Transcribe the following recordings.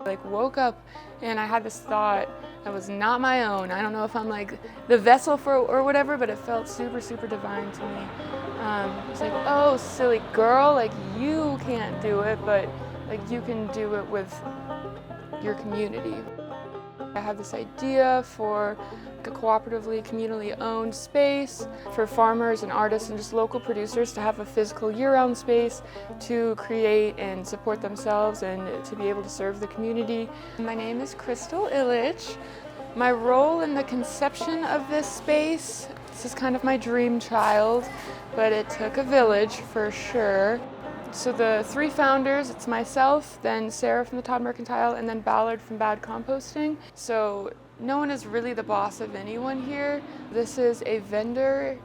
Like woke up and I had this thought that was not my own. I don't know if I'm like the vessel for or whatever, but it felt super, super divine to me. It's like, oh, silly girl, like you can't do it, but like you can do it with your community. I have this idea for a cooperatively, communally owned space for farmers and artists and just local producers to have a physical year-round space to create and support themselves and to be able to serve the community. My name is Crystal Illich. My role in the conception of this space, this is kind of my dream child, but it took a village for sure. So the three founders, it's myself, then Sarah from the Todd Mercantile, and then Ballard from Bad Composting. So no one is really the boss of anyone here. This is a vendor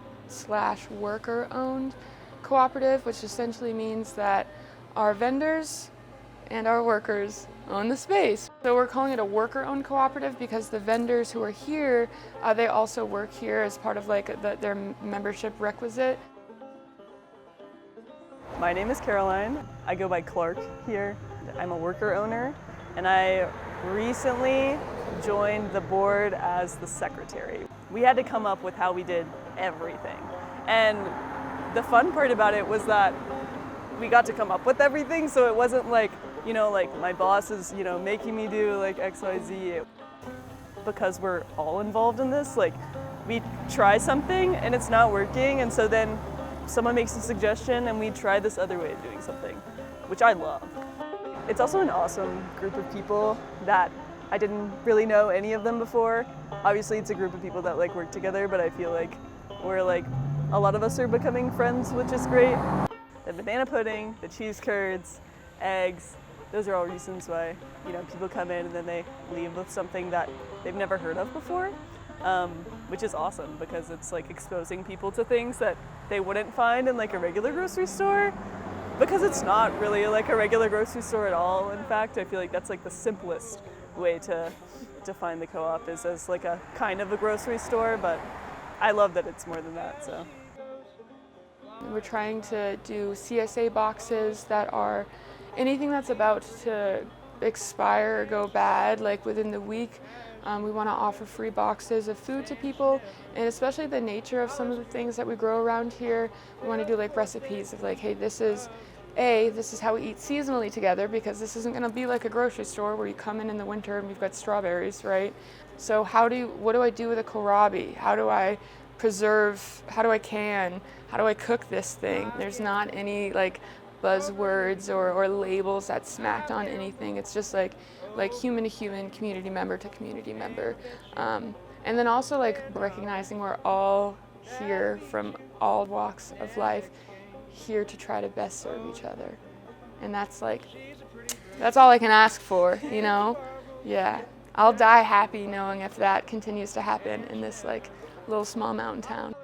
/ worker owned cooperative, which essentially means that our vendors and our workers own the space. So we're calling it a worker owned cooperative because the vendors who are here, they also work here as part of like their membership requisite. My name is Caroline. I go by Clark here. I'm a worker owner, and I recently joined the board as the secretary. We had to come up with how we did everything. And the fun part about it was that we got to come up with everything, so it wasn't like, like my boss is, making me do like X, Y, Z. Because we're all involved in this, like we try something and it's not working, and so then someone makes a suggestion and we try this other way of doing something, which I love. It's also an awesome group of people that I didn't really know any of them before. Obviously it's a group of people that like work together, but I feel like we're like, a lot of us are becoming friends, which is great. The banana pudding, the cheese curds, eggs, those are all reasons why, people come in and then they leave with something that they've never heard of before. Which is awesome because it's like exposing people to things that they wouldn't find in like a regular grocery store, because it's not really like a regular grocery store at all. In fact, I feel like that's like the simplest way to define the co-op is as like a kind of a grocery store, but I love that it's more than that. So we're trying to do CSA boxes that are anything that's about to expire or go bad, like within the week. We want to offer free boxes of food to people, and especially the nature of some of the things that we grow around here. We want to do like recipes of like, hey, this is how we eat seasonally together, because this isn't going to be like a grocery store where you come in the winter and we've got strawberries, right? So what do I do with a kohlrabi? How do I preserve, how do I can, how do I cook this thing? There's not any like buzzwords or labels that smacked on anything. It's just like human to human, community member to community member. And then also like recognizing we're all here from all walks of life, here to try to best serve each other. And that's all I can ask for, Yeah. I'll die happy knowing if that continues to happen in this like little small mountain town.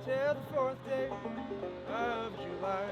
Till the 4th day of July.